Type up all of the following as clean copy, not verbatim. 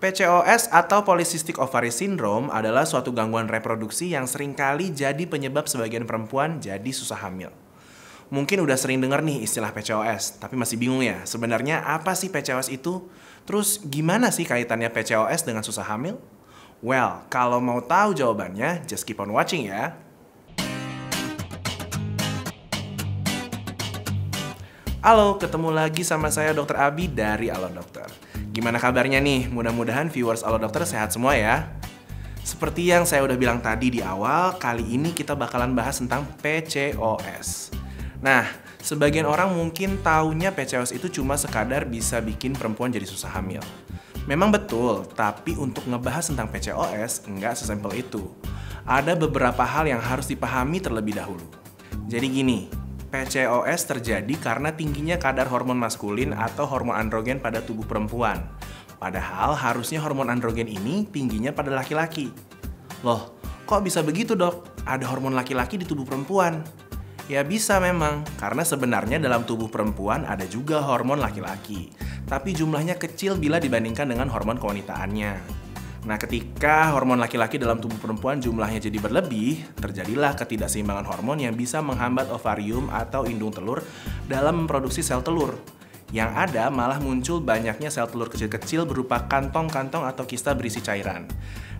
PCOS atau Polycystic Ovary Syndrome adalah suatu gangguan reproduksi yang seringkali jadi penyebab sebagian perempuan jadi susah hamil. Mungkin udah sering dengar nih istilah PCOS, tapi masih bingung ya, sebenarnya apa sih PCOS itu? Terus gimana sih kaitannya PCOS dengan susah hamil? Well, kalau mau tahu jawabannya, just keep on watching ya. Halo, ketemu lagi sama saya Dr. Abi dari Alo Dokter. Gimana kabarnya nih? Mudah-mudahan viewers Alo Dokter sehat semua ya. Seperti yang saya udah bilang tadi di awal, kali ini kita bakalan bahas tentang PCOS. Nah, sebagian orang mungkin taunya PCOS itu cuma sekadar bisa bikin perempuan jadi susah hamil. Memang betul, tapi untuk ngebahas tentang PCOS, nggak sesimpel itu. Ada beberapa hal yang harus dipahami terlebih dahulu. Jadi gini, PCOS terjadi karena tingginya kadar hormon maskulin atau hormon androgen pada tubuh perempuan. Padahal harusnya hormon androgen ini tingginya pada laki-laki. Loh, kok bisa begitu dok? Ada hormon laki-laki di tubuh perempuan? Ya bisa memang, karena sebenarnya dalam tubuh perempuan ada juga hormon laki-laki. Tapi jumlahnya kecil bila dibandingkan dengan hormon kewanitaannya. Nah, ketika hormon laki-laki dalam tubuh perempuan jumlahnya jadi berlebih, terjadilah ketidakseimbangan hormon yang bisa menghambat ovarium atau indung telur dalam memproduksi sel telur. Yang ada malah muncul banyaknya sel telur kecil-kecil berupa kantong-kantong atau kista berisi cairan.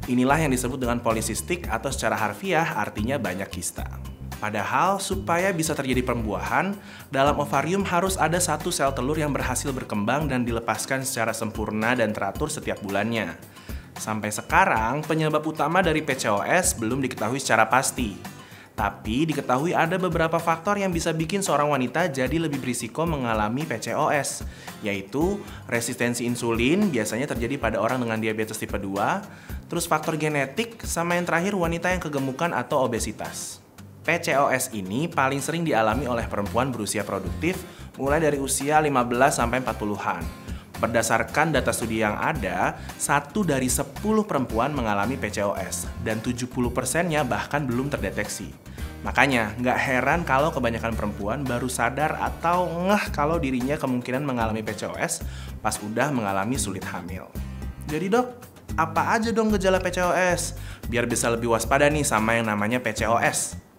Inilah yang disebut dengan polisistik atau secara harfiah artinya banyak kista. Padahal supaya bisa terjadi pembuahan, dalam ovarium harus ada satu sel telur yang berhasil berkembang dan dilepaskan secara sempurna dan teratur setiap bulannya. Sampai sekarang, penyebab utama dari PCOS belum diketahui secara pasti. Tapi diketahui ada beberapa faktor yang bisa bikin seorang wanita jadi lebih berisiko mengalami PCOS, yaitu resistensi insulin biasanya terjadi pada orang dengan diabetes tipe 2, terus faktor genetik, sama yang terakhir wanita yang kegemukan atau obesitas. PCOS ini paling sering dialami oleh perempuan berusia produktif mulai dari usia 15-40-an. Berdasarkan data studi yang ada, 1 dari 10 perempuan mengalami PCOS dan 70%-nya bahkan belum terdeteksi. Makanya, nggak heran kalau kebanyakan perempuan baru sadar atau ngeh kalau dirinya kemungkinan mengalami PCOS pas udah mengalami sulit hamil. Jadi dok, apa aja dong gejala PCOS? Biar bisa lebih waspada nih sama yang namanya PCOS.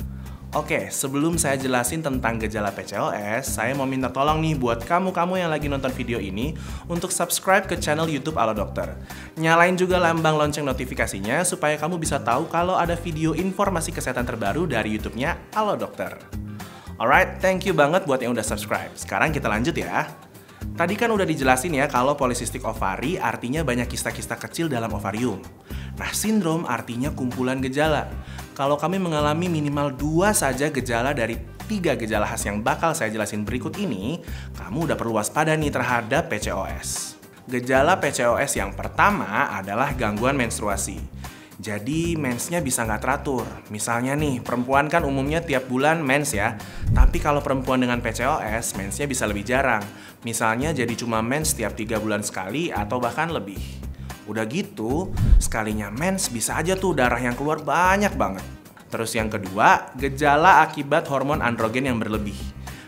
Oke, sebelum saya jelasin tentang gejala PCOS, saya mau minta tolong nih buat kamu-kamu yang lagi nonton video ini untuk subscribe ke channel YouTube Alo Dokter. Nyalain juga lambang lonceng notifikasinya supaya kamu bisa tahu kalau ada video informasi kesehatan terbaru dari YouTube-nya Alo Dokter. Alright, thank you banget buat yang udah subscribe. Sekarang kita lanjut ya. Tadi kan udah dijelasin ya kalau polycystic ovary artinya banyak kista-kista kecil dalam ovarium. Nah, sindrom artinya kumpulan gejala. Kalau kami mengalami minimal 2 saja gejala dari 3 gejala khas yang bakal saya jelasin berikut ini, kamu udah perlu waspada nih terhadap PCOS. Gejala PCOS yang pertama adalah gangguan menstruasi. Jadi mensnya bisa nggak teratur. Misalnya nih, perempuan kan umumnya tiap bulan mens ya. Tapi kalau perempuan dengan PCOS, mensnya bisa lebih jarang. Misalnya jadi cuma mens setiap 3 bulan sekali atau bahkan lebih. Udah gitu, sekalinya mens bisa aja tuh darah yang keluar banyak banget. Terus yang kedua, gejala akibat hormon androgen yang berlebih.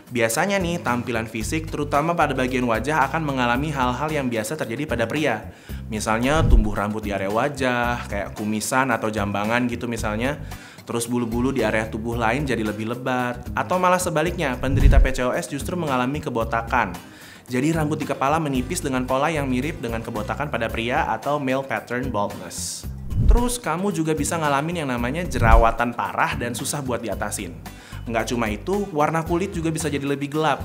Biasanya nih, tampilan fisik terutama pada bagian wajah akan mengalami hal-hal yang biasa terjadi pada pria. Misalnya tumbuh rambut di area wajah, kayak kumisan atau jambangan gitu misalnya. Terus bulu-bulu di area tubuh lain jadi lebih lebat. Atau malah sebaliknya, penderita PCOS justru mengalami kebotakan. Jadi rambut di kepala menipis dengan pola yang mirip dengan kebotakan pada pria atau male pattern baldness. Terus kamu juga bisa ngalamin yang namanya jerawatan parah dan susah buat diatasin. Nggak cuma itu, warna kulit juga bisa jadi lebih gelap.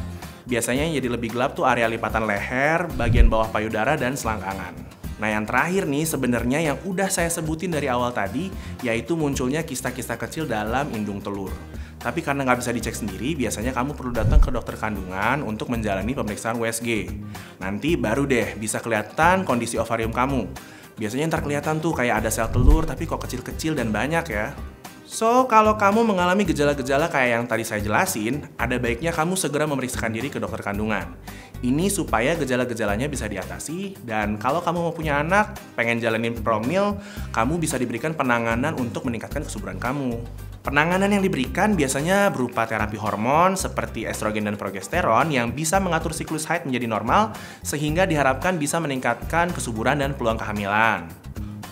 Biasanya yang jadi lebih gelap tuh area lipatan leher, bagian bawah payudara, dan selangkangan. Nah yang terakhir nih sebenarnya yang udah saya sebutin dari awal tadi, yaitu munculnya kista-kista kecil dalam indung telur. Tapi karena nggak bisa dicek sendiri, biasanya kamu perlu datang ke dokter kandungan untuk menjalani pemeriksaan USG. Nanti baru deh bisa kelihatan kondisi ovarium kamu. Biasanya ntar kelihatan tuh kayak ada sel telur tapi kok kecil-kecil dan banyak ya. So, kalau kamu mengalami gejala-gejala kayak yang tadi saya jelasin, ada baiknya kamu segera memeriksakan diri ke dokter kandungan. Ini supaya gejala-gejalanya bisa diatasi, dan kalau kamu mau punya anak, pengen jalanin promil, kamu bisa diberikan penanganan untuk meningkatkan kesuburan kamu. Penanganan yang diberikan biasanya berupa terapi hormon seperti estrogen dan progesteron yang bisa mengatur siklus haid menjadi normal sehingga diharapkan bisa meningkatkan kesuburan dan peluang kehamilan.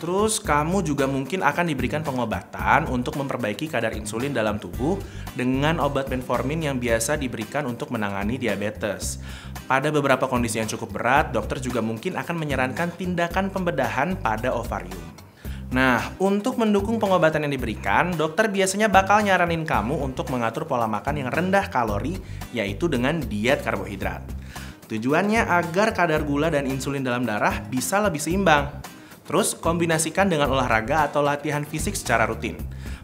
Terus kamu juga mungkin akan diberikan pengobatan untuk memperbaiki kadar insulin dalam tubuh dengan obat metformin yang biasa diberikan untuk menangani diabetes. Pada beberapa kondisi yang cukup berat, dokter juga mungkin akan menyarankan tindakan pembedahan pada ovarium. Nah, untuk mendukung pengobatan yang diberikan, dokter biasanya bakal nyaranin kamu untuk mengatur pola makan yang rendah kalori, yaitu dengan diet karbohidrat. Tujuannya agar kadar gula dan insulin dalam darah bisa lebih seimbang. Terus, kombinasikan dengan olahraga atau latihan fisik secara rutin.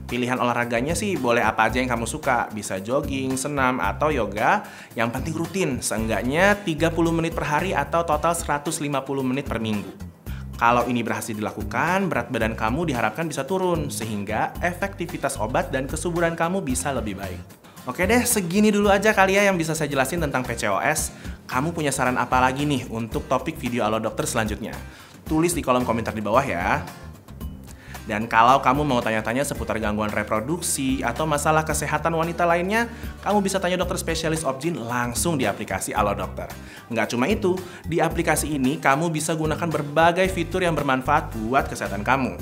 Pilihan olahraganya sih boleh apa aja yang kamu suka, bisa jogging, senam, atau yoga. Yang penting rutin, seenggaknya 30 menit per hari atau total 150 menit per minggu. Kalau ini berhasil dilakukan, berat badan kamu diharapkan bisa turun, sehingga efektivitas obat dan kesuburan kamu bisa lebih baik. Oke deh, segini dulu aja kali ya yang bisa saya jelasin tentang PCOS. Kamu punya saran apa lagi nih untuk topik video Halo Dokter selanjutnya? Tulis di kolom komentar di bawah ya. Dan kalau kamu mau tanya-tanya seputar gangguan reproduksi atau masalah kesehatan wanita lainnya, kamu bisa tanya dokter spesialis OB/GYN langsung di aplikasi Halo Dokter. Nggak cuma itu, di aplikasi ini kamu bisa gunakan berbagai fitur yang bermanfaat buat kesehatan kamu.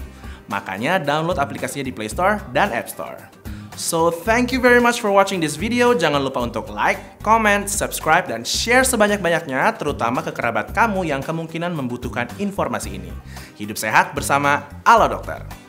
Makanya download aplikasinya di Play Store dan App Store. So, thank you very much for watching this video. Jangan lupa untuk like, comment, subscribe, dan share sebanyak-banyaknya, terutama ke kerabat kamu yang kemungkinan membutuhkan informasi ini. Hidup sehat bersama Halo Dokter.